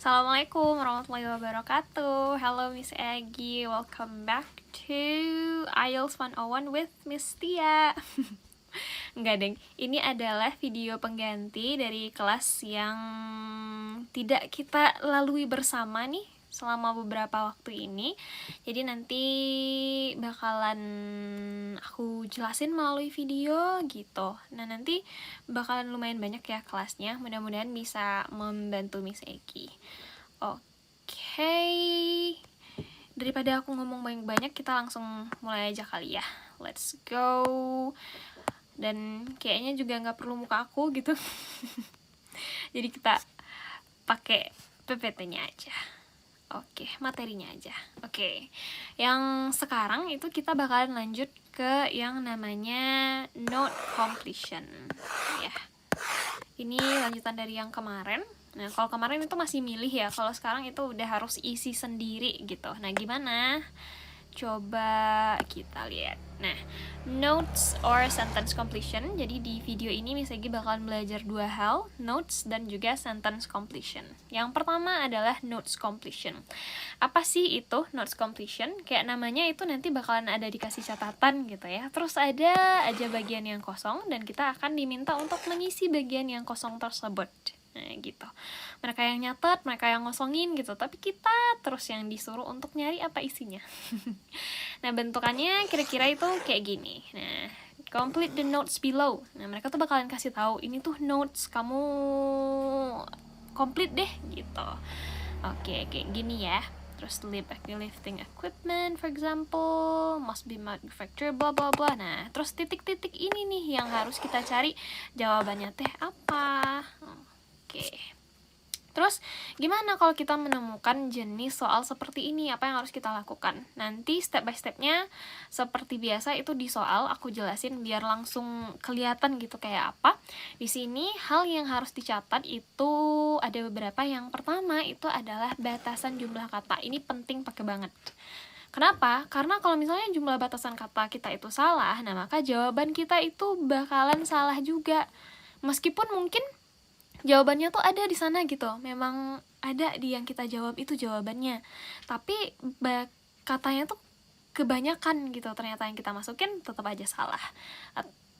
Assalamualaikum warahmatullahi wabarakatuh. Hello Miss Egi, welcome back to IELTS 101 with Miss Tia. Enggak deng, ini adalah video pengganti dari kelas yang tidak kita lalui bersama nih selama beberapa waktu ini. Jadi nanti bakalan aku jelasin melalui video gitu. Nah nanti bakalan lumayan banyak ya kelasnya. Mudah-mudahan bisa membantu Miss Egi. Oke, daripada aku ngomong banyak-banyak, kita langsung mulai aja kali ya. Let's go. Dan kayaknya juga nggak perlu muka aku gitu. Jadi kita pakai PPT-nya aja. Oke, materinya aja. Oke, yang sekarang itu kita bakalan lanjut ke yang namanya note completion ya. Ini lanjutan dari yang kemarin. Nah, kalau kemarin itu masih milih ya, kalau sekarang itu udah harus isi sendiri gitu. Nah, gimana? Coba kita lihat. Nah, notes or sentence completion. Jadi di video ini Miss Egi bakalan belajar dua hal, notes dan juga sentence completion. Yang pertama adalah notes completion. Apa sih itu notes completion? Kayak namanya itu nanti bakalan ada dikasih catatan gitu ya. Terus ada aja bagian yang kosong dan kita akan diminta untuk mengisi bagian yang kosong tersebut. Nah gitu, mereka yang nyatet, mereka yang ngosongin gitu, tapi kita terus yang disuruh untuk nyari apa isinya. Nah bentukannya kira-kira itu kayak gini. Nah, complete the notes below. Nah mereka tuh bakalan kasih tahu ini tuh notes, kamu complete deh gitu. Oke, kayak gini ya. Terus lifting equipment for example must be manufactured blah blah blah. Nah terus titik-titik ini nih yang harus kita cari jawabannya teh apa. Oke. Terus gimana kalau kita menemukan jenis soal seperti ini, apa yang harus kita lakukan? Nanti step by stepnya seperti biasa itu di soal aku jelasin biar langsung kelihatan gitu kayak apa. Di sini hal yang harus dicatat itu ada beberapa. Yang pertama itu adalah batasan jumlah kata. Ini penting pakai banget. Kenapa? Karena kalau misalnya jumlah batasan kata kita itu salah, nah maka jawaban kita itu bakalan salah juga. Meskipun mungkin jawabannya tuh ada di sana gitu, memang ada di yang kita jawab itu jawabannya, tapi katanya tuh kebanyakan gitu, ternyata yang kita masukin tetap aja salah.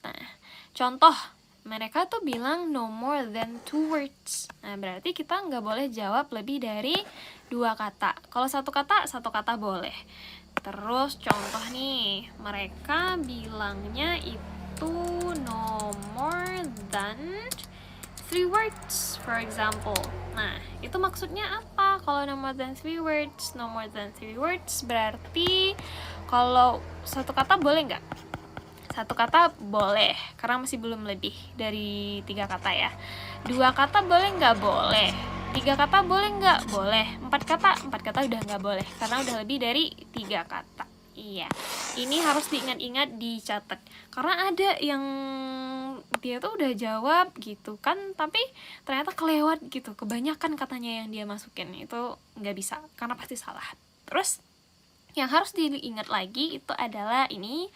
Nah, contoh, mereka tuh bilang no more than 2 words. Nah, berarti kita nggak boleh jawab lebih dari 2 kata. Kalau satu kata boleh. Terus contoh nih, mereka bilangnya itu no more than 3 words, for example. Nah, itu maksudnya apa? Kalau no more than 3 words, no more than 3 words berarti kalau satu kata boleh nggak? Satu kata boleh, karena masih belum lebih dari 3 kata ya. 2 kata boleh nggak? Boleh. 3 kata boleh nggak? Boleh. 4 kata udah nggak boleh, karena udah lebih dari 3 kata. Iya, ini harus diingat-ingat, dicatat. Karena ada yang dia tuh udah jawab gitu kan, tapi ternyata kelewat gitu, kebanyakan katanya yang dia masukin, itu nggak bisa, karena pasti salah. Terus yang harus diingat lagi itu adalah ini,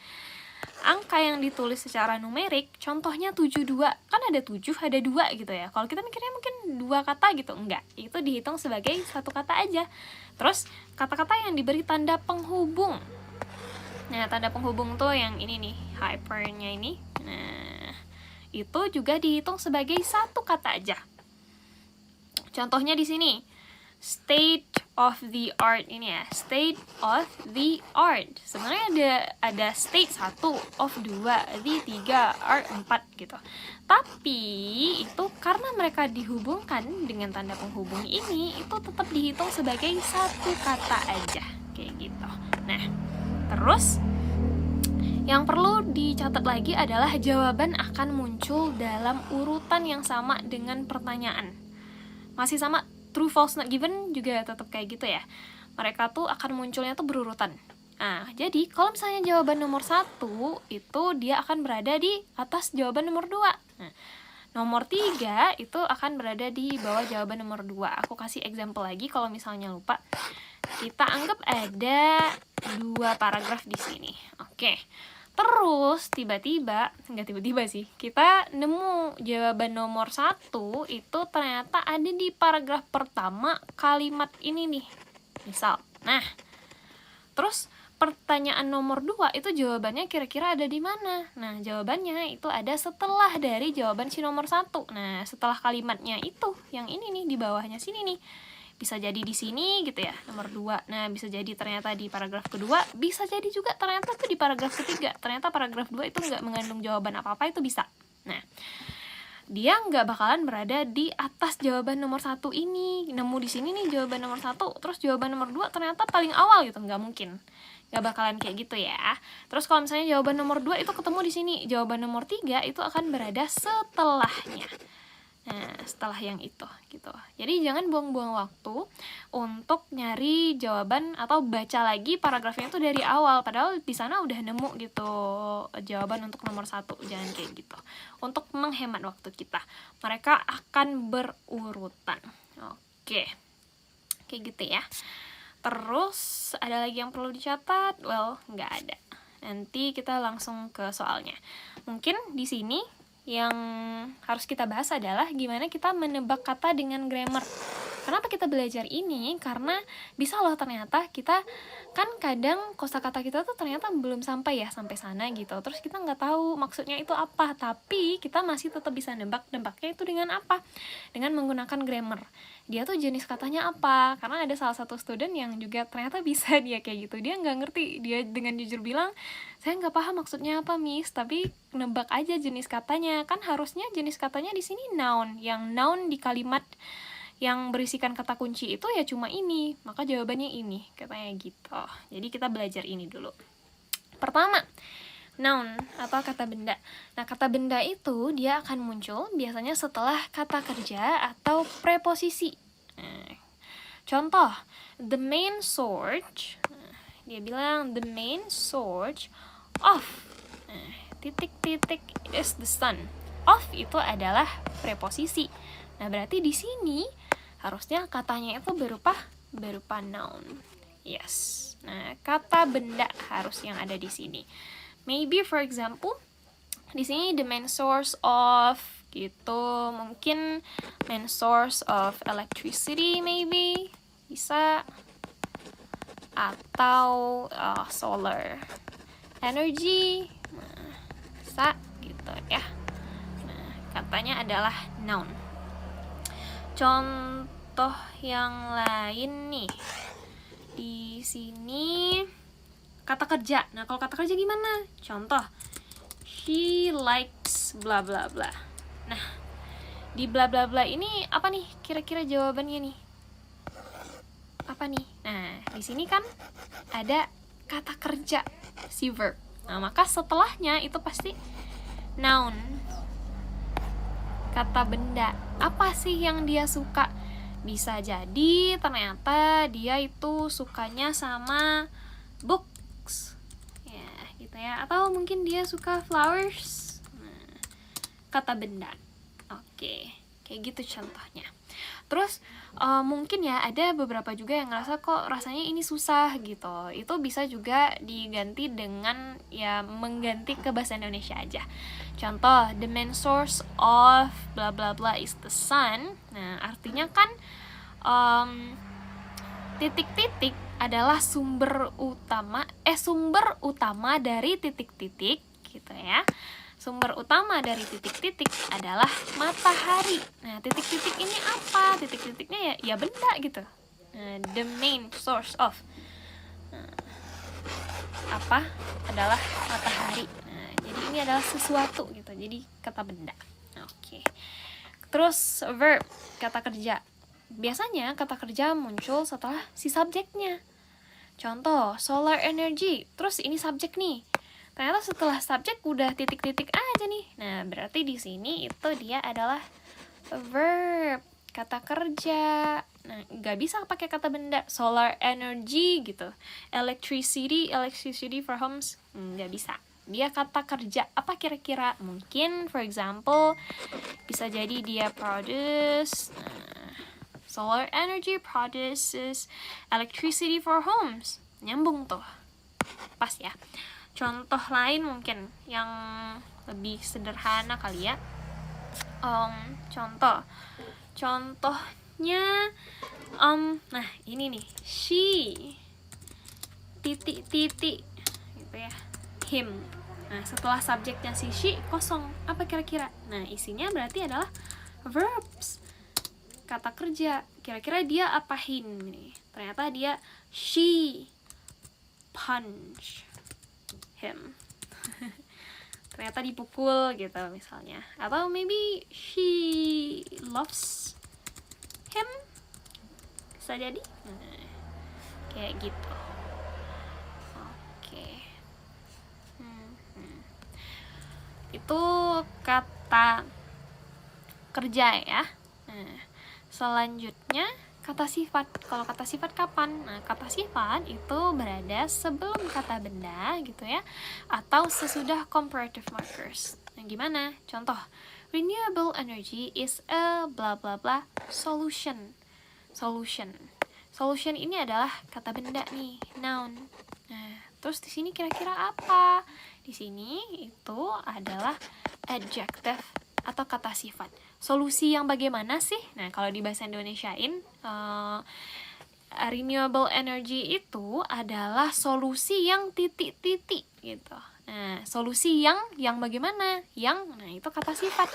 angka yang ditulis secara numerik, contohnya 72, kan ada 7, ada 2 gitu ya. Kalau kita mikirnya mungkin 2 kata gitu, enggak, itu dihitung sebagai satu kata aja. Terus kata-kata yang diberi tanda penghubung. Nah, tanda penghubung tuh yang ini nih, hypernya ini. Nah, itu juga dihitung sebagai satu kata aja. Contohnya di sini, state of the art ini ya, state of the art. Sebenarnya ada state 1, of 2, the 3, art 4 gitu. Tapi itu karena mereka dihubungkan dengan tanda penghubung ini, itu tetap dihitung sebagai satu kata aja, kayak gitu. Nah, terus yang perlu dicatat lagi adalah jawaban akan muncul dalam urutan yang sama dengan pertanyaan. Masih sama, true, false, not given juga tetap kayak gitu ya. Mereka tuh akan munculnya tuh berurutan. Nah, jadi kalau misalnya jawaban nomor 1 itu dia akan berada di atas jawaban nomor 2. Nah, nomor 3 itu akan berada di bawah jawaban nomor 2. Aku kasih example lagi kalau misalnya lupa. Kita anggap ada 2 paragraf di sini. Oke. Terus tiba-tiba, nggak tiba-tiba sih, kita nemu jawaban nomor 1 itu ternyata ada di paragraf pertama kalimat ini nih. Misal, nah, terus pertanyaan nomor 2 itu jawabannya kira-kira ada di mana? Nah, jawabannya itu ada setelah dari jawaban si nomor 1. Nah, setelah kalimatnya itu, yang ini nih, di bawahnya sini nih. Bisa jadi di sini gitu ya, nomor 2. Nah, bisa jadi ternyata di paragraf kedua, bisa jadi juga ternyata tuh di paragraf ketiga. Ternyata paragraf 2 itu nggak mengandung jawaban apa-apa, itu bisa. Nah, dia nggak bakalan berada di atas jawaban nomor 1 ini. Nemu di sini nih jawaban nomor 1, terus jawaban nomor 2 ternyata paling awal gitu, nggak mungkin. Nggak bakalan kayak gitu ya. Terus kalau misalnya jawaban nomor 2 itu ketemu di sini, jawaban nomor 3 itu akan berada setelahnya. Nah, setelah yang itu gitu. Jadi jangan buang-buang waktu untuk nyari jawaban atau baca lagi paragrafnya itu dari awal, padahal di sana udah nemu gitu jawaban untuk nomor 1. Jangan kayak gitu. Untuk menghemat waktu kita. Mereka akan berurutan. Oke. Kayak gitu ya. Terus ada lagi yang perlu dicatat? Well, nggak ada. Nanti kita langsung ke soalnya. Mungkin di sini yang harus kita bahas adalah gimana kita menebak kata dengan grammar. Kenapa kita belajar ini? Karena bisa loh ternyata kita kan kadang kosakata kita tuh ternyata belum sampai ya sampai sana gitu. Terus kita nggak tahu maksudnya itu apa, tapi kita masih tetap bisa nebaknya itu dengan apa? Dengan menggunakan grammar. Dia tuh jenis katanya apa? Karena ada salah satu student yang juga ternyata bisa dia kayak gitu. Dia nggak ngerti, dia dengan jujur bilang, saya nggak paham maksudnya apa, Miss, tapi nebak aja jenis katanya. Kan harusnya jenis katanya di sini noun. Yang noun di kalimat yang berisikan kata kunci itu ya cuma ini, maka jawabannya ini, katanya gitu. Jadi kita belajar ini dulu. Pertama, noun atau kata benda. Nah, kata benda itu dia akan muncul biasanya setelah kata kerja atau preposisi. Contoh, the main source. Dia bilang the main source of titik-titik is the sun. Of itu adalah preposisi. Nah, berarti di sini harusnya katanya itu berupa noun. Yes. Nah, kata benda harus yang ada di sini. Maybe for example, di sini the main source of gitu, mungkin main source of electricity maybe bisa, atau solar energy, nah, bisa gitu ya. Nah, katanya adalah noun. Contoh yang lain nih, di sini kata kerja. Nah, kalau kata kerja gimana? Contoh, she likes bla bla bla. Nah, di bla bla bla ini apa nih? Kira-kira jawabannya nih? Apa nih? Nah, di sini kan ada kata kerja, si verb. Nah, maka setelahnya itu pasti noun. Kata benda. Apa sih yang dia suka? Bisa jadi ternyata dia itu sukanya sama books. Ya, gitu ya. Atau mungkin dia suka flowers. Nah, kata benda. Oke, kayak gitu contohnya. Terus mungkin ya ada beberapa juga yang ngerasa kok rasanya ini susah gitu. Itu bisa juga diganti dengan ya mengganti ke bahasa Indonesia aja. Contoh, the main source of bla bla bla is the sun. Nah, artinya kan titik-titik adalah sumber utama dari titik-titik gitu ya. Sumber utama dari titik-titik adalah matahari. Nah, titik-titik ini apa? Titik-titiknya ya benda gitu. Nah, the main source of apa adalah matahari. Nah, jadi ini adalah sesuatu gitu. Jadi kata benda. Oke. Terus verb, kata kerja. Biasanya kata kerja muncul setelah si subjeknya. Contoh, solar energy. Terus ini subjek nih. Ternyata setelah subjek udah titik-titik aja nih. Nah, berarti di sini itu dia adalah verb, kata kerja. Nah, nggak bisa pakai kata benda. Solar energy gitu. Electricity for homes. Nggak bisa. Dia kata kerja. Apa kira-kira? Mungkin, for example, bisa jadi dia produce. Solar energy produces electricity for homes. Nyambung tuh. Pas ya. contoh lain mungkin yang lebih sederhana kali ya. Contohnya nah ini nih, she titik gitu ya, him. Nah setelah subjeknya si she kosong, apa kira-kira? Nah isinya berarti adalah verbs, kata kerja. Kira-kira dia apain nih? Ternyata dia she punch him. Ternyata dipukul gitu misalnya. Atau maybe she loves him, bisa jadi. Kayak gitu. Oke. Itu kata kerja ya. Selanjutnya kata sifat. Kalau kata sifat kapan? Nah, kata sifat itu berada sebelum kata benda gitu ya, atau sesudah comparative markers. Nah, gimana? Contoh, renewable energy is a bla bla bla solution. Solution ini adalah kata benda nih, noun. Nah, terus di sini kira-kira apa? Di sini itu adalah adjective atau kata sifat. Solusi yang bagaimana sih? Nah, kalau di bahasa Indonesiain, renewable energy itu adalah solusi yang titik-titik gitu. Nah, solusi yang bagaimana? Nah itu kata sifat.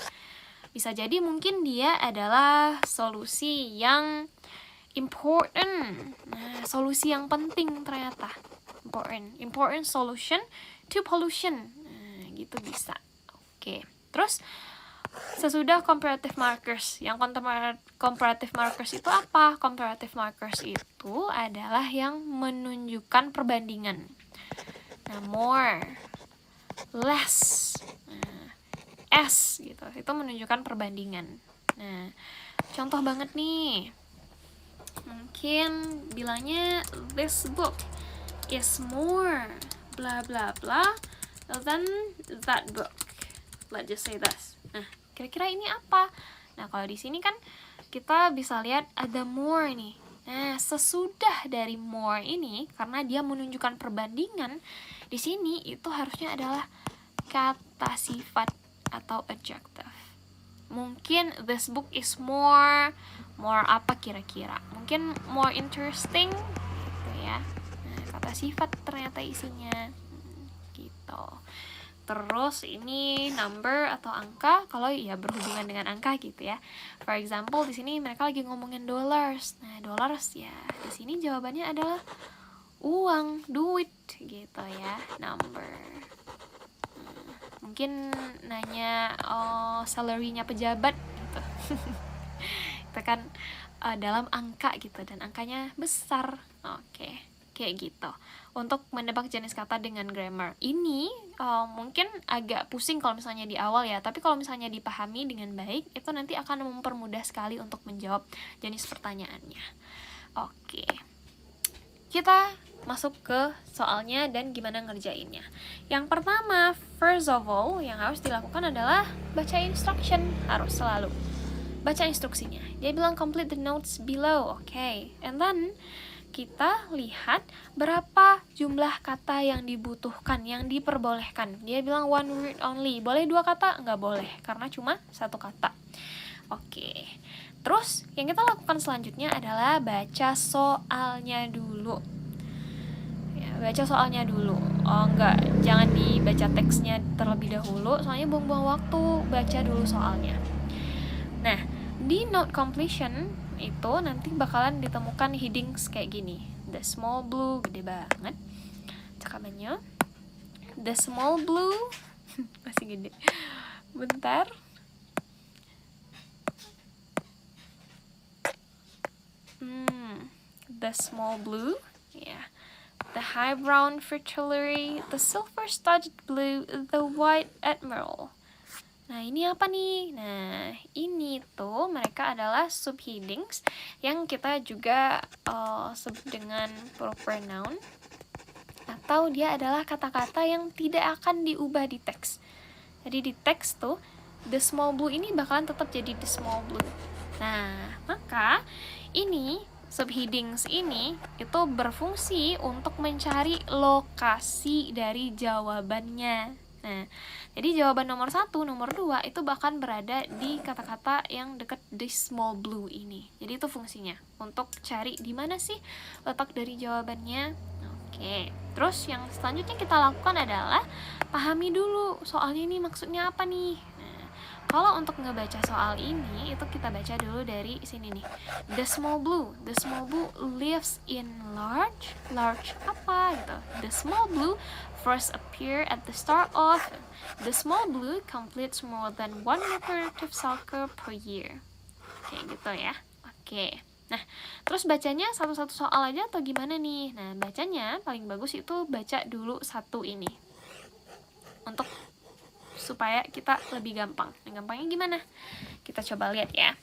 Bisa jadi mungkin dia adalah solusi yang important. Nah, solusi yang penting ternyata. Important solution to pollution. Nah, gitu bisa. Oke. Terus sesudah comparative markers. Yang comparative markers itu apa? Comparative markers itu adalah yang menunjukkan perbandingan. Nah, more, less, as gitu. Itu menunjukkan perbandingan. Nah, contoh banget nih. Mungkin bilangnya this book is more blah blah blah than that book. Let's just say this. Nah, kira-kira ini apa? Nah, kalau di sini kan kita bisa lihat ada more nih. Nah, sesudah dari more ini, karena dia menunjukkan perbandingan, di sini itu harusnya adalah kata sifat atau adjective. Mungkin this book is more apa kira-kira? Mungkin more interesting gitu ya. Nah, kata sifat ternyata isinya gitu. Terus ini number atau angka, kalau ya berhubungan dengan angka gitu ya. For example, di sini mereka lagi ngomongin dollars. Nah, dollars ya di sini jawabannya adalah uang, duit gitu ya, number. Mungkin nanya salary-nya pejabat gitu. Itu kan dalam angka gitu, dan angkanya besar. Oke. Kayak gitu. Untuk menebak jenis kata dengan grammar ini mungkin agak pusing kalau misalnya di awal ya, tapi kalau misalnya dipahami dengan baik, itu nanti akan mempermudah sekali untuk menjawab jenis pertanyaannya. Oke. Kita masuk ke soalnya dan gimana ngerjainnya. Yang pertama, first of all, yang harus dilakukan adalah baca instruction. Harus selalu baca instruksinya. Dia bilang complete the notes below. Okay. And then kita lihat berapa jumlah kata yang dibutuhkan, yang diperbolehkan. Dia bilang one word only. Boleh 2 kata? Nggak boleh, karena cuma 1 kata. Oke. Terus, yang kita lakukan selanjutnya adalah baca soalnya dulu. Ya, baca soalnya dulu. Jangan dibaca teksnya terlebih dahulu, soalnya buang-buang waktu. Baca dulu soalnya. Nah, di note completion itu nanti bakalan ditemukan headings kayak gini. The small blue, gede banget cakapannya. The small blue masih gede. Bentar. The small blue, yeah. The high brown fritillary, the silver studded blue, the white admiral. Nah, ini apa nih? Nah, ini tuh mereka adalah subheadings yang kita juga sebut dengan proper noun, atau dia adalah kata-kata yang tidak akan diubah di teks. Jadi di teks tuh the small blue ini bakalan tetap jadi the small blue. Nah, maka ini subheadings ini itu berfungsi untuk mencari lokasi dari jawabannya. Nah, jadi jawaban nomor 1, nomor 2 itu bahkan berada di kata-kata yang dekat di small blue ini. Jadi itu fungsinya untuk cari di mana sih letak dari jawabannya. Oke, terus yang selanjutnya kita lakukan adalah pahami dulu soalnya ini maksudnya apa nih. Nah, kalau untuk ngebaca soal ini itu kita baca dulu dari sini nih. The small blue lives in large apa gitu. The small blue first appear at the start of. The small blue completes more than one reproductive cycle per year. Kayak gitu ya. Oke. Nah, terus bacanya satu-satu soal aja atau gimana nih? Nah, bacanya paling bagus itu baca dulu satu ini. Untuk supaya kita lebih gampang. Nah, gampangnya gimana? Kita coba lihat ya.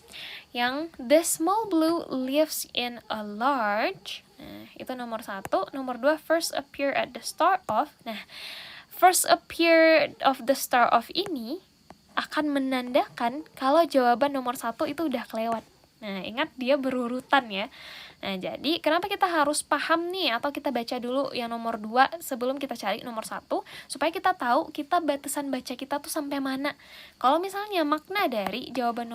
Yang the small blue lives in a large. Nah, itu nomor 1. Nomor 2, first appear at the start of. Nah, first appear of the start of ini akan menandakan kalau jawaban nomor 1 itu udah kelewat. Nah, ingat dia berurutan ya. Nah, jadi kenapa kita harus paham nih atau kita baca dulu yang nomor 2 sebelum kita cari nomor 1 supaya kita tahu kita batasan baca kita tuh sampai mana. Kalau misalnya makna dari jawaban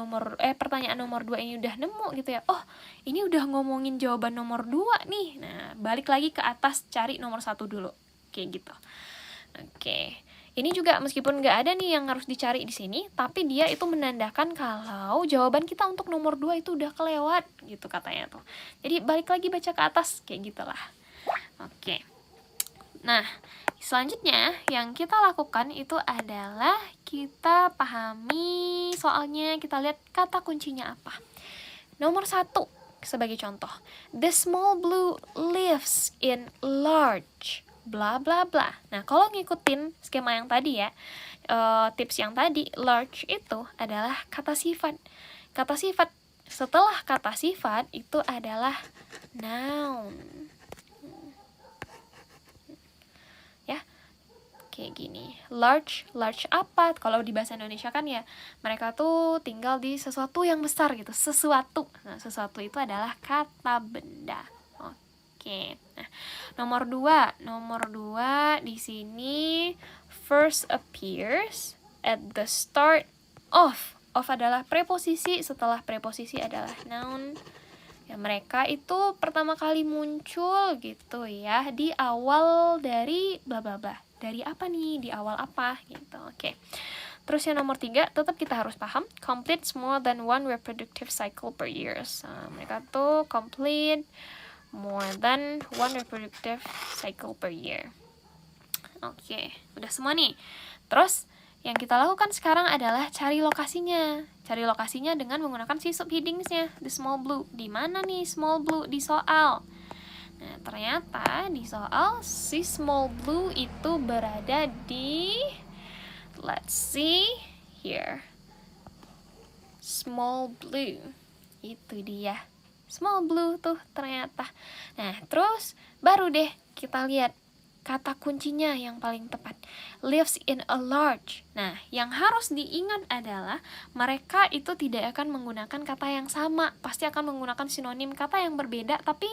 pertanyaan nomor 2 ini udah nemu gitu ya. Oh, ini udah ngomongin jawaban nomor 2 nih. Nah, balik lagi ke atas cari nomor 1 dulu. Kayak gitu. Oke. Ini juga meskipun nggak ada nih yang harus dicari di sini, tapi dia itu menandakan kalau jawaban kita untuk nomor 2 itu udah kelewat, gitu katanya tuh. Jadi balik lagi baca ke atas, kayak gitulah. Oke. Nah, selanjutnya yang kita lakukan itu adalah kita pahami soalnya, kita lihat kata kuncinya apa. Nomor 1, sebagai contoh, the small blue lives in large bla bla bla. Nah, kalau ngikutin skema yang tadi ya, tips yang tadi, large itu adalah kata sifat. Kata sifat setelah kata sifat itu adalah noun. Ya, kayak gini. Large apa? Kalau di bahasa Indonesia kan ya, mereka tuh tinggal di sesuatu yang besar gitu, sesuatu. Nah, sesuatu itu adalah kata benda. Oke. Nah, nomor 2 di sini first appears at the start of. Of adalah preposisi, setelah preposisi adalah noun. Ya, mereka itu pertama kali muncul gitu ya di awal dari bla bla bla. Dari apa nih? Di awal apa gitu. Oke. Terus yang nomor 3, tetap kita harus paham, completes more than one reproductive cycle per year. Mereka tuh complete more than one reproductive cycle per year. Oke, udah semua nih. Terus yang kita lakukan sekarang adalah cari lokasinya. Cari lokasinya dengan menggunakan si subheadingsnya, the small blue. Di mana nih small blue di soal? Nah, ternyata di soal si small blue itu berada di, let's see here, small blue. Itu dia. Small blue tuh ternyata. Nah, terus baru deh kita lihat kata kuncinya yang paling tepat. Lives in a large. Nah, yang harus diingat adalah mereka itu tidak akan menggunakan kata yang sama. Pasti akan menggunakan sinonim, kata yang berbeda, tapi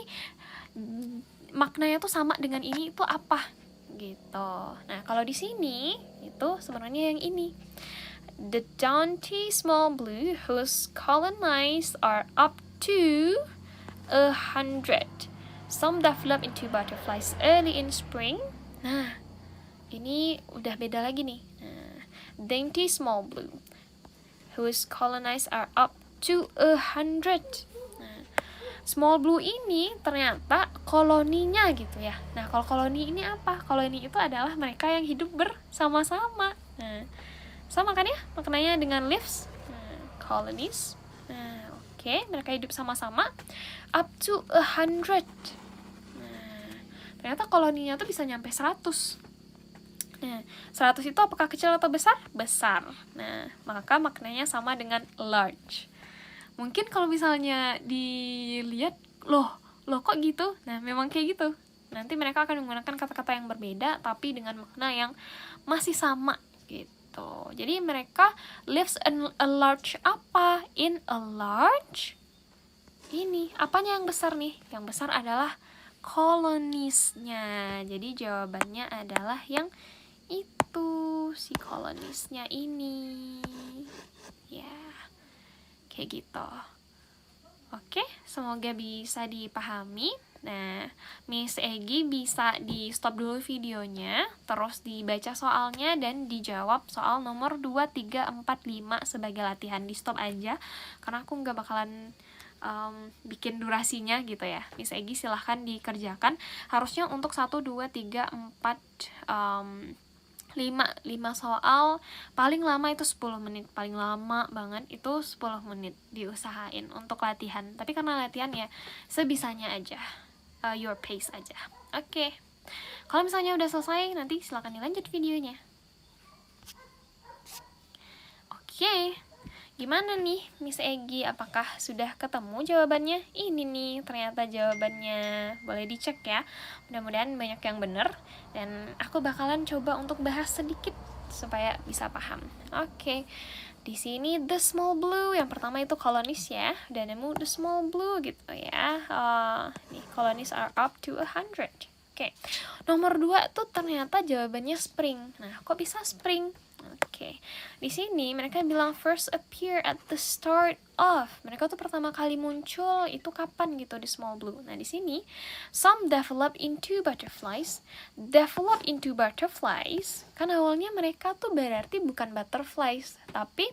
maknanya tuh sama dengan ini itu apa? Gitu. Nah, kalau di sini itu sebenarnya yang ini. The dainty small blue whose colonies are up to 100. Some develop into butterflies early in spring. Nah, ini udah beda lagi nih. Dainty small blue whose colonies are up to 100. Small blue ini ternyata koloninya gitu ya. Nah, kalau koloni ini apa? Koloni itu adalah mereka yang hidup bersama-sama. Nah, sama kan ya maknanya dengan lives? Colonies. Nah, oke, mereka hidup sama-sama up to 100. Nah, ternyata koloninya tuh bisa nyampe 100. Nah, 100 itu apakah kecil atau besar? Besar. Nah, maka maknanya sama dengan large. Mungkin kalau misalnya dilihat, loh kok gitu? Nah, memang kayak gitu. Nanti mereka akan menggunakan kata-kata yang berbeda, tapi dengan makna yang masih sama, gitu. Jadi mereka lives in a large apa? In a large? ini. Apanya yang besar nih? Yang besar adalah kolonisnya. Jadi jawabannya adalah yang itu, si kolonisnya ini. Ya, kayak gitu. Oke, semoga bisa dipahami. Nah, Miss Egi bisa di stop dulu videonya, terus dibaca soalnya dan dijawab soal nomor 2, 3, 4, 5 sebagai latihan. Di stop aja, karena aku nggak bakalan bikin durasinya gitu ya. Miss Egi silahkan dikerjakan. Harusnya untuk 1, 2, 3, 4, 5 soal, paling lama itu 10 menit, paling lama banget itu 10 menit diusahain untuk latihan. Tapi karena latihan ya sebisanya aja, your pace aja. Oke. Kalau misalnya udah selesai, nanti silakan dilanjut videonya. Oke. Gimana nih Miss Egi, apakah sudah ketemu jawabannya? Ini nih ternyata jawabannya. Boleh dicek ya. Mudah-mudahan banyak yang bener. Dan aku bakalan coba untuk bahas sedikit supaya bisa paham. Oke. Di sini the small blue, yang pertama itu kolonis ya. Dan nemu the small blue gitu ya. Nih, kolonis are up to 100. Oke. Nomor 2 tuh ternyata jawabannya spring. Nah, kok bisa spring? Oke, di sini mereka bilang first appear at the start of. Mereka tuh pertama kali muncul itu kapan gitu di small blue. Nah, di sini some develop into butterflies. Develop into butterflies kan awalnya mereka tuh berarti bukan butterflies, tapi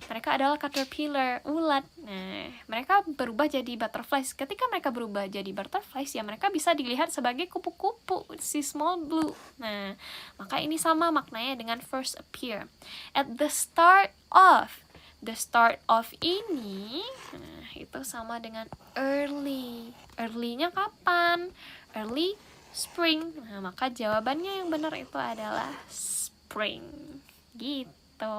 mereka adalah caterpillar, ulat. Nah, mereka berubah jadi butterflies. Ketika mereka berubah jadi butterflies, ya mereka bisa dilihat sebagai kupu-kupu si small blue. Nah, maka ini sama maknanya dengan first appear. At the start of. The start of ini, nah, itu sama dengan early. Early-nya kapan? Early spring. Nah, maka jawabannya yang benar itu adalah spring. Gitu.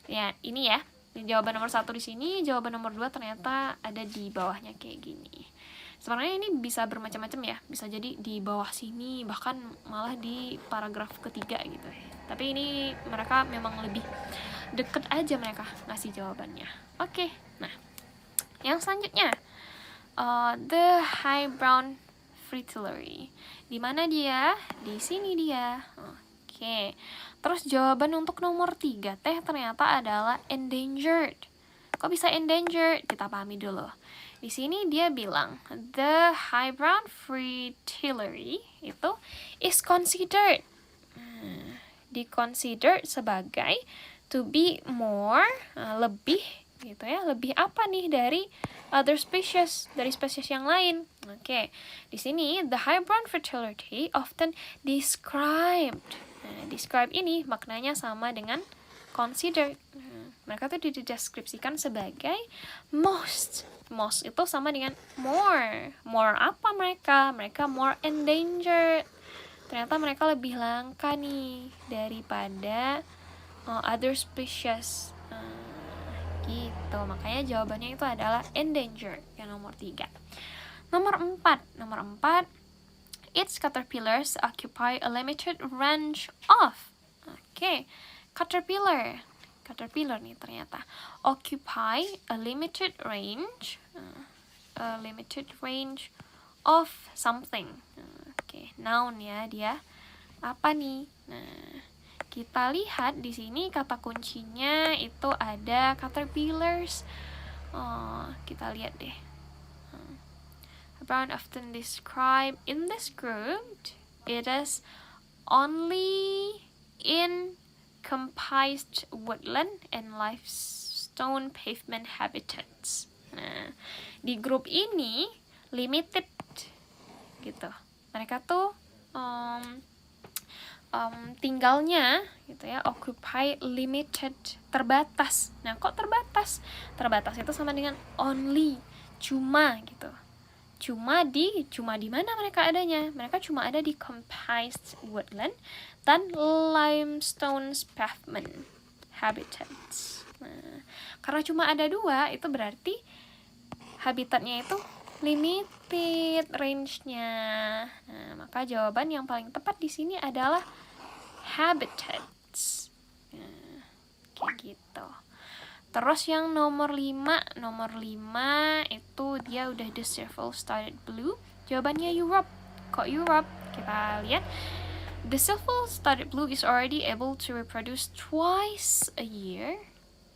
Ya, ini ya. Jawaban nomor 1 di sini, jawaban nomor 2 ternyata ada di bawahnya kayak gini. Sebenarnya ini bisa bermacam-macam ya. Bisa jadi di bawah sini, bahkan malah di paragraf ketiga gitu. Tapi ini mereka memang lebih deket aja mereka ngasih jawabannya. Oke, nah yang selanjutnya the high brown fritillary. Di mana dia? Di sini dia. Oke. Terus jawaban untuk nomor 3 teh ternyata adalah endangered. Kok bisa endangered? Kita pahami dulu. Di sini dia bilang the high brown fritillary itu is considered diconsider sebagai to be more, lebih gitu ya, lebih apa nih dari other species, dari spesies yang lain. Oke, di sini the high brown fritillary often described. Nah, describe ini maknanya sama dengan consider. Mereka tuh dideskripsikan sebagai most. Most itu sama dengan more. More apa mereka? Mereka more endangered. Ternyata mereka lebih langka nih daripada other species. Gitu, makanya jawabannya itu adalah endangered, yang nomor 3. Nomor 4, its caterpillars occupy a limited range of. Oke, caterpillar nih ternyata occupy a limited range of something. Oke, noun ya dia. Apa nih? Nah, kita lihat di sini kata kuncinya itu ada caterpillars. Kita lihat deh. Brown often described in this group, it is only in compacted woodland and limestone pavement habitats. Nah, di grup ini limited gitu. Mereka tuh tinggalnya gitu ya, occupy limited, terbatas. Nah, kok terbatas? Terbatas itu sama dengan only, cuma gitu. Cuma di mana mereka adanya? Mereka cuma ada di compacted woodland dan limestone pavement habitats. Nah, karena cuma ada 2, itu berarti habitatnya itu limited range-nya. Nah, maka jawaban yang paling tepat di sini adalah habitats. Nah, kayak gitu. Terus yang nomor 5 itu dia udah the silver studded blue. Jawabannya Europe. Kok Europe? Kita lihat. The silver studded blue is already able to reproduce twice a year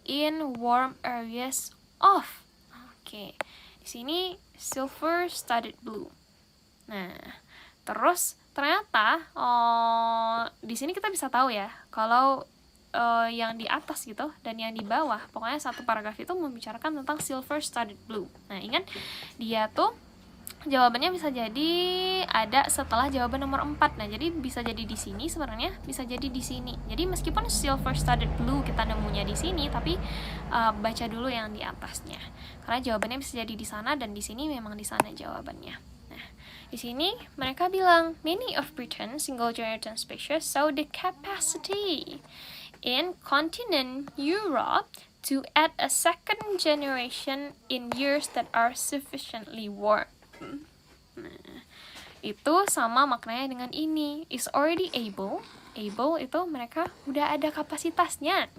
in warm areas of. Oke. Di sini silver studded blue. Nah, terus ternyata di sini kita bisa tahu ya kalau yang di atas gitu dan yang di bawah, pokoknya satu paragraf itu membicarakan tentang silver studded blue. Nah, ingat dia tuh jawabannya bisa jadi ada setelah jawaban nomor 4. Nah, jadi bisa jadi di sini sebenarnya, bisa jadi di sini. Jadi meskipun silver studded blue kita nemunya di sini, tapi baca dulu yang di atasnya. Karena jawabannya bisa jadi di sana dan di sini memang di sana jawabannya. Nah, di sini mereka bilang many of Britain single generation species show the capacity in continent Europe to add a second generation in years that are sufficiently warm. Nah, itu sama maknanya dengan ini, is already able itu mereka udah ada kapasitasnya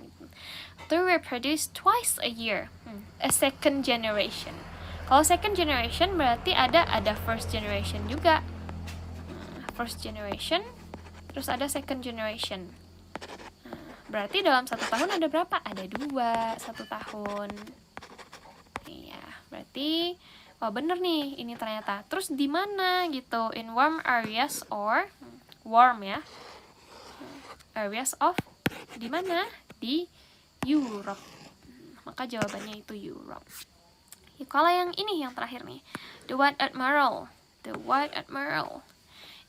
to reproduce twice a year, a second generation. Kalau second generation berarti ada first generation juga, first generation terus ada second generation. Berarti dalam 1 tahun ada berapa? Ada 2 1 tahun. Iya, berarti bener nih ini ternyata. Terus di mana gitu? In warm areas or warm ya. Areas of di mana? Di Europe. Maka jawabannya itu Europe. Ya, kalau yang ini yang terakhir nih. The White Admiral. The White Admiral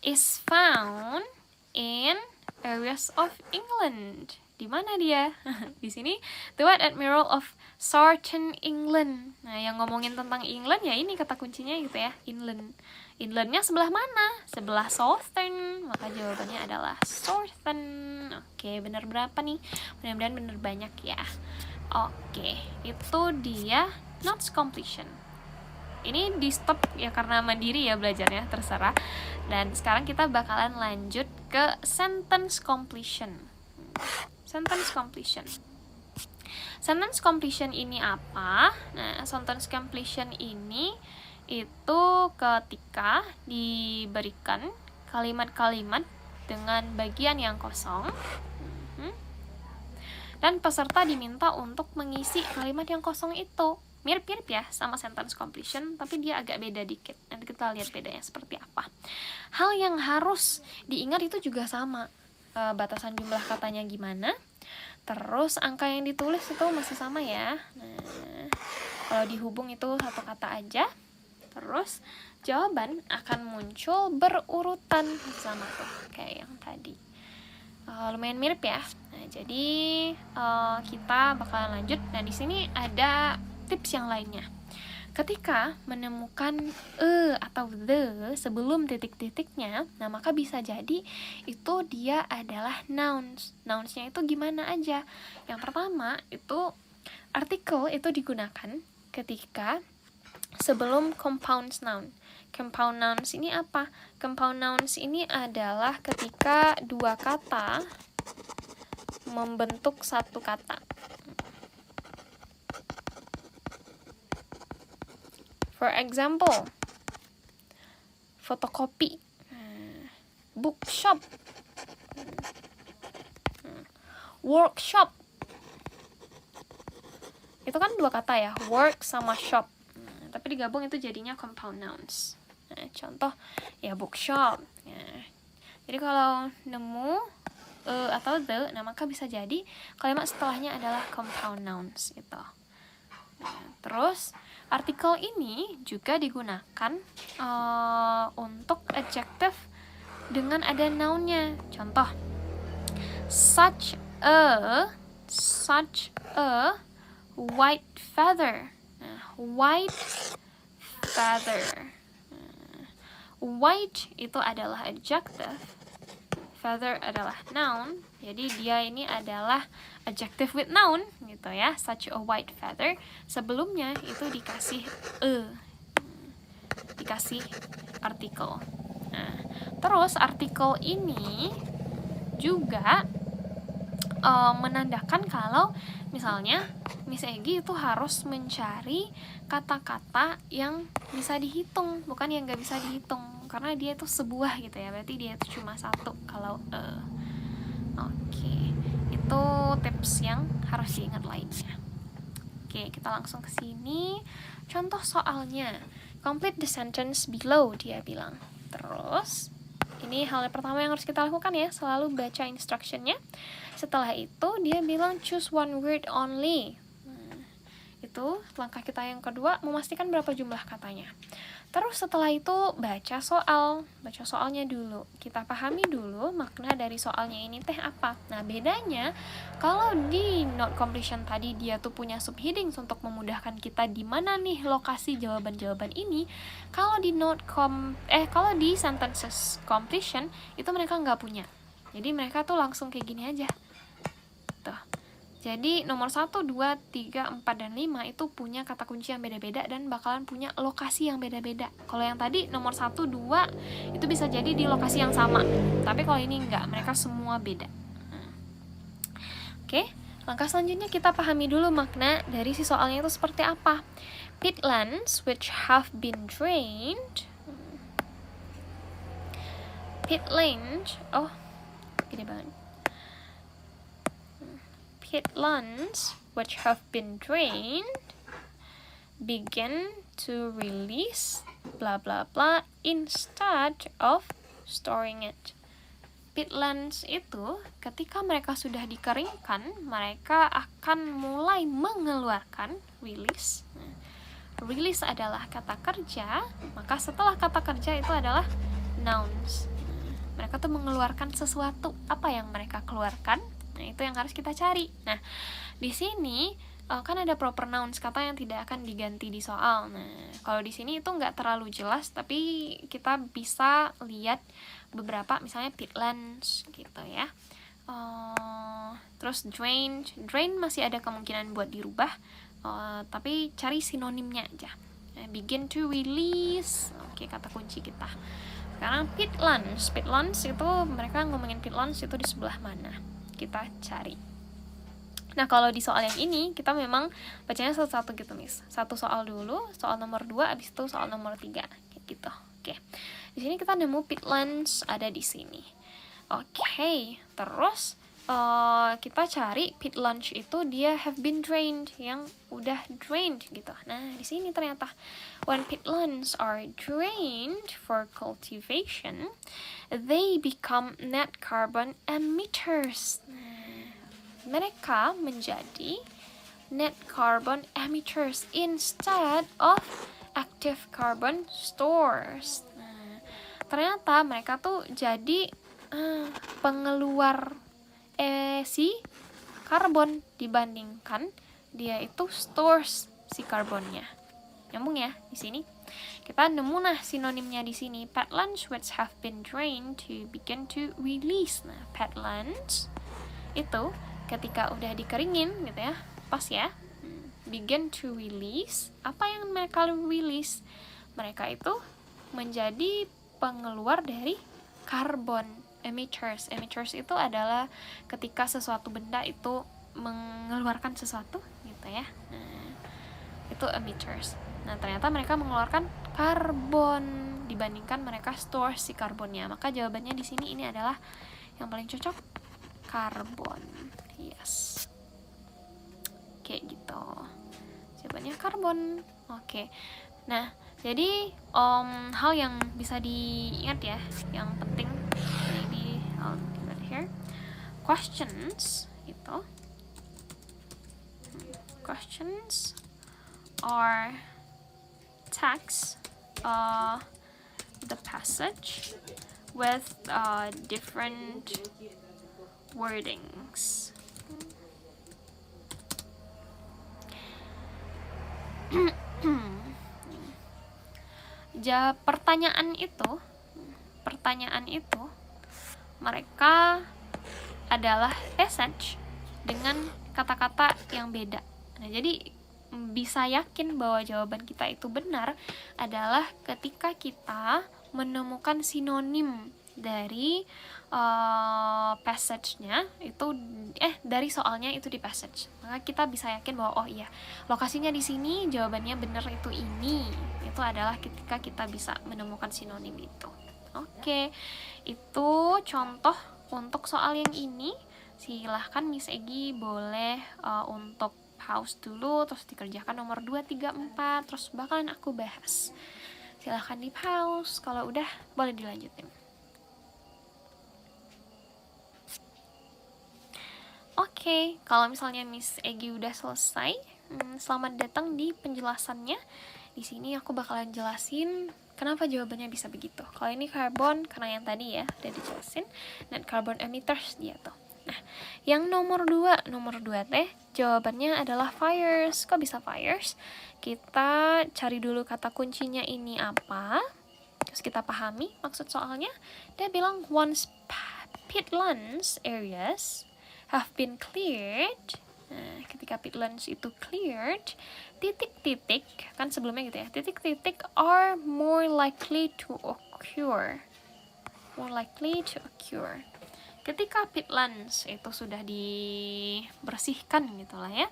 is found in areas of England. Di mana dia? Di sini The White Admiral of Southern England. Nah, yang ngomongin tentang England ya ini kata kuncinya gitu ya, England. Englandnya sebelah mana? Sebelah Southern. Maka jawabannya adalah Southern. Oke, bener berapa nih? Mudah-mudahan bener banyak ya. Oke, itu dia notes completion. Ini di stop ya karena mandiri ya belajarnya, terserah. Dan sekarang kita bakalan lanjut ke sentence completion. Sentence completion. Sentence completion ini apa? Nah, sentence completion ini itu ketika diberikan kalimat-kalimat dengan bagian yang kosong dan peserta diminta untuk mengisi kalimat yang kosong itu. Mirip-mirip ya sama sentence completion, tapi dia agak beda dikit. Nanti kita lihat bedanya seperti apa. Hal yang harus diingat itu juga sama. Batasan jumlah katanya gimana, terus angka yang ditulis itu masih sama ya. Nah, kalau dihubung itu satu kata aja, terus jawaban akan muncul berurutan sama tuh kayak yang tadi. Lumayan mirip ya. Nah, jadi kita bakalan lanjut. Nah, di sini ada tips yang lainnya. Ketika menemukan atau the sebelum titik-titiknya, nah maka bisa jadi itu dia adalah nouns. Nounsnya itu gimana aja? Yang pertama itu artikel itu digunakan ketika sebelum compound noun. Compound nouns ini apa? Compound nouns ini adalah ketika 2 kata membentuk satu kata. For example, fotokopi, bookshop, workshop. Itu kan 2 kata ya, work sama shop. Tapi digabung itu jadinya compound nouns. Nah, contoh ya bookshop. Jadi kalau nemu atau the, nah maka bisa jadi kalimat setelahnya adalah compound nouns itu. Terus artikel ini juga digunakan untuk adjective dengan ada nounnya. Contoh, such a white feather. Nah, white feather. White itu adalah adjective, feather adalah noun. Jadi dia ini adalah adjective with noun gitu ya, such a white feather. Sebelumnya itu dikasih dikasih artikel. Nah, terus artikel ini juga menandakan kalau misalnya Miss Egi itu harus mencari kata-kata yang bisa dihitung, bukan yang nggak bisa dihitung, karena dia itu sebuah gitu ya, berarti dia itu cuma satu kalau Oke, itu tips yang harus diingat lainnya. Oke, kita langsung ke sini. Contoh soalnya, complete the sentence below, dia bilang. Terus, ini hal yang pertama yang harus kita lakukan ya, selalu baca instructionnya. Setelah itu, dia bilang choose one word only. Itu langkah kita yang kedua, memastikan berapa jumlah katanya. Terus setelah itu baca soalnya dulu. Kita pahami dulu makna dari soalnya ini teh apa. Nah, bedanya kalau di note completion tadi dia tuh punya subheadings untuk memudahkan kita di mana nih lokasi jawaban-jawaban ini. Kalau di kalau di sentences completion itu mereka nggak punya. Jadi mereka tuh langsung kayak gini aja. Tuh. Jadi nomor 1, 2, 3, 4, dan 5 itu punya kata kunci yang beda-beda dan bakalan punya lokasi yang beda-beda. Kalau yang tadi nomor 1, 2 itu bisa jadi di lokasi yang sama. Tapi kalau ini enggak, mereka semua beda. Oke, langkah selanjutnya kita pahami dulu makna dari si soalnya itu seperti apa. Peatlands which have been drained. Peatlands, gede banget. Peatlands which have been drained begin to release blah blah blah instead of storing it. Peatlands itu ketika mereka sudah dikeringkan, mereka akan mulai mengeluarkan release. Release adalah kata kerja, maka setelah kata kerja itu adalah nouns. Mereka tuh mengeluarkan sesuatu. Apa yang mereka keluarkan? Nah, itu yang harus kita cari. Nah, di sini kan ada proper nouns, kata yang tidak akan diganti di soal. Nah, kalau di sini itu nggak terlalu jelas, tapi kita bisa lihat beberapa, misalnya peatlands gitu ya. Terus drain masih ada kemungkinan buat dirubah, tapi cari sinonimnya aja. Begin to release, oke, kata kunci kita. Sekarang peatlands itu mereka ngomongin peatlands itu di sebelah mana? Kita cari. Nah, kalau di soal yang ini kita memang bacanya satu-satu gitu, Miss. Satu soal dulu, soal nomor 2, abis itu soal nomor 3 kayak gitu. Oke. Di sini kita nemu peatlands ada di sini. Oke. Terus kita cari peatlands itu dia have been drained, yang udah drained gitu. Nah, di sini ternyata when peatlands are drained for cultivation, they become net carbon emitters. Mereka menjadi net carbon emitters instead of active carbon stores. Nah, ternyata mereka tuh jadi pengeluar si karbon dibandingkan dia itu stores si karbonnya. Nyambung ya di sini. Kita nemu nah sinonimnya di sini. Peatlands which have been drained to begin to release. Nah, peatlands itu ketika udah dikeringin gitu ya, pas ya, begin to release. Apa yang mereka release? Mereka itu menjadi pengeluar dari karbon. Emitters itu adalah ketika sesuatu benda itu mengeluarkan sesuatu gitu ya. Nah, itu emitters. Nah, ternyata mereka mengeluarkan karbon dibandingkan mereka store si karbonnya. Maka jawabannya di sini ini adalah yang paling cocok, karbon. Yes. Kayak gitu. Jawabannya karbon. Oke. Nah, jadi hal yang bisa diingat ya, yang penting, maybe I'll give it here. Questions itu. Questions are text the passage with different wordings. Pertanyaan itu mereka adalah passage dengan kata-kata yang beda. Nah, jadi bisa yakin bahwa jawaban kita itu benar adalah ketika kita menemukan sinonim dari passage-nya itu dari soalnya itu di passage. Maka kita bisa yakin bahwa oh iya, lokasinya di sini, jawabannya benar itu ini. Itu adalah ketika kita bisa menemukan sinonim itu. Oke. Itu contoh untuk soal yang ini. Silahkan Miss Egi boleh untuk pause dulu, terus dikerjakan nomor 2, 3, 4, terus bakalan aku bahas. Silahkan di pause, kalau udah boleh dilanjutin. Oke, kalau misalnya Miss Egi udah selesai, selamat datang di penjelasannya. Di sini aku bakalan jelasin kenapa jawabannya bisa begitu. Kalau ini karbon, karena yang tadi ya udah dijelasin, dan carbon emitters dia tuh. Nah, yang nomor 2 teh jawabannya adalah fires. Kok bisa fires? Kita cari dulu kata kuncinya ini apa, terus kita pahami maksud soalnya. Dia bilang once peatlands areas have been cleared. Nah, ketika peatlands itu cleared, titik-titik, kan sebelumnya gitu ya, titik-titik are more likely to occur. More likely to occur. Ketika peatlands itu sudah dibersihkan gitu lah ya,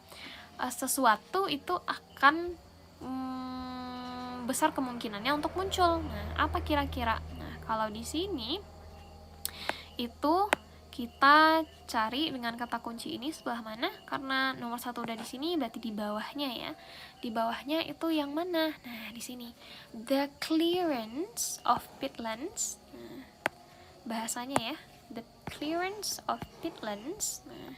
sesuatu itu akan besar kemungkinannya untuk muncul. Nah, apa kira-kira? Nah, kalau di sini itu kita cari dengan kata kunci ini sebelah mana, karena nomor 1 udah di sini, berarti di bawahnya ya. Di bawahnya itu yang mana? Nah, di sini. The clearance of peatlands. Nah, bahasanya ya. The clearance of peatlands. Nah,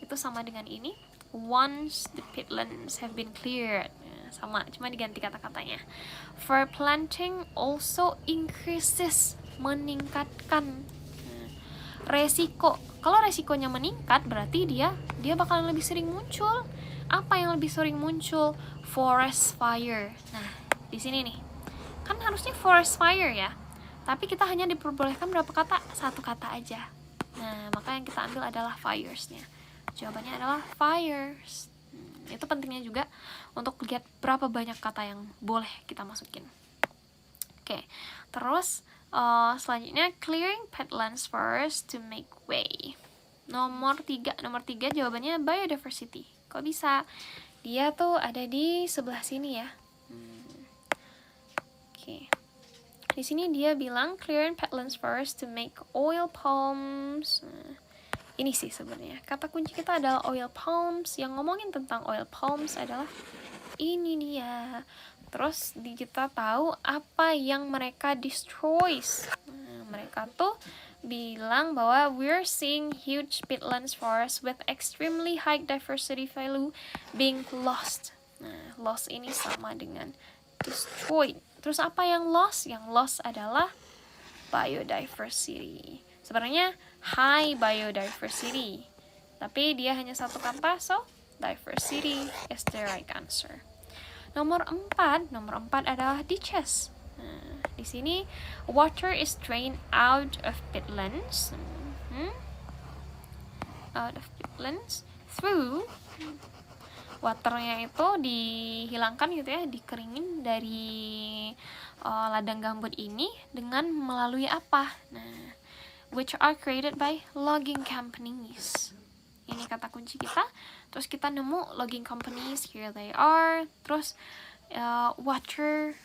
itu sama dengan ini. Once the peatlands have been cleared. Nah, sama, cuma diganti kata-katanya. For planting also increases, meningkatkan resiko. Kalau resikonya meningkat, berarti dia bakalan lebih sering muncul. Apa yang lebih sering muncul? Forest fire. Nah, di sini nih. Kan harusnya forest fire ya. Tapi kita hanya diperbolehkan berapa kata? 1 kata aja. Nah, maka yang kita ambil adalah fires-nya. Jawabannya adalah fires. Itu pentingnya juga untuk lihat berapa banyak kata yang boleh kita masukin. Oke, terus selanjutnya clearing peatlands first to make way. Nomor 3 jawabannya biodiversity. Kok bisa? Dia tuh ada di sebelah sini ya. Oke. Di sini dia bilang clearing peatlands first to make oil palms. Ini sih sebenarnya kata kunci kita adalah oil palms. Yang ngomongin tentang oil palms adalah ini dia. Terus kita tahu apa yang mereka destroys. Mereka tuh bilang bahwa we're seeing huge peatlands forests with extremely high diversity value being lost. Nah, lost ini sama dengan destroyed. Terus apa yang lost? Yang lost adalah biodiversity. Sebenarnya high biodiversity, tapi dia hanya 1 kata, so diversity is the right answer. Nomor 4 adalah ditches. Nah, di sini water is drained out of peatlands. Out of peatlands through, waternya itu dihilangkan gitu ya, dikeringin dari ladang gambut ini dengan melalui apa? Nah, which are created by logging companies. Ini kata kunci kita. Terus kita nemu logging companies, here they are. Terus water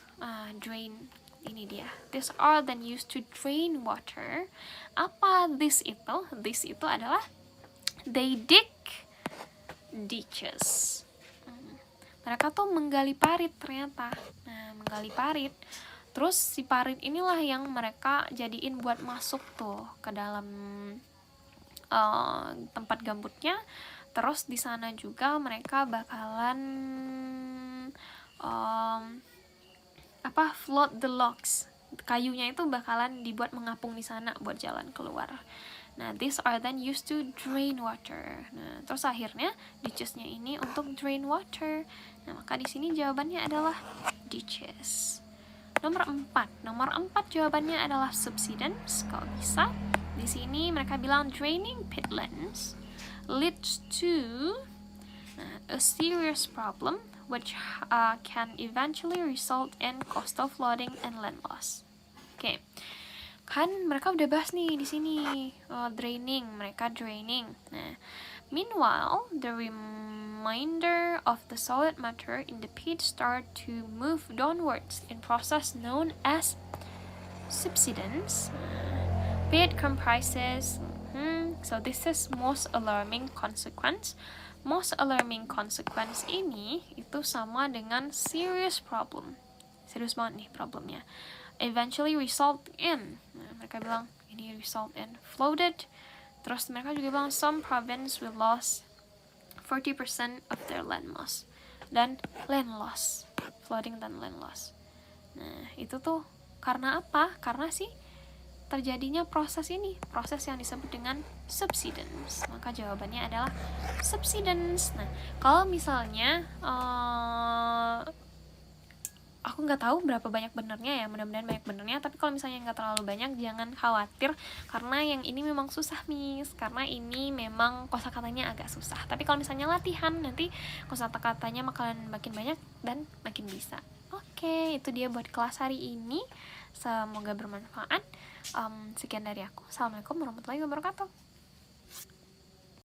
drain, ini dia. These are then used to drain water. Apa this itu? This itu adalah they dig ditches. Mereka tuh menggali parit ternyata. Nah, menggali parit. Terus si parit inilah yang mereka jadiin buat masuk tuh ke dalam tempat gambutnya. Terus di sana juga mereka bakalan float the logs. Kayunya itu bakalan dibuat mengapung di sana buat jalan keluar. Nah, these are then used to drain water. Nah, terus akhirnya ditchesnya ini untuk drain water. Nah, maka di sini jawabannya adalah ditches. Nomor 4 jawabannya adalah subsidence. Kalau bisa, di sini mereka bilang draining peatlands leads to a serious problem which can eventually result in coastal flooding and land loss. Oke. Kan mereka udah bahas nih di sini, draining, mereka draining. Nah, meanwhile, the remainder of the solid matter in the pit start to move downwards in process known as subsidence. Pit comprises, so this is most alarming consequence. Most alarming consequence ini itu sama dengan serious problem. Serius banget nih problemnya. Eventually result in, mereka bilang ini result in flooded. Terus mereka juga bilang some province will lose 40% of their land mass dan land loss, flooding dan land loss. Nah itu tuh karena apa? Karena sih terjadinya proses ini, proses yang disebut dengan subsidence. Maka jawabannya adalah subsidence. Nah kalau misalnya aku nggak tahu berapa banyak benernya ya, mudah-mudahan banyak benernya, tapi kalau misalnya nggak terlalu banyak jangan khawatir, karena yang ini memang susah miss, karena ini memang kosakatanya agak susah. Tapi kalau misalnya latihan nanti kosakatanya bakalan makin banyak dan makin bisa. Oke, itu dia buat kelas hari ini, semoga bermanfaat. Sekian dari aku. Assalamualaikum warahmatullahi wabarakatuh.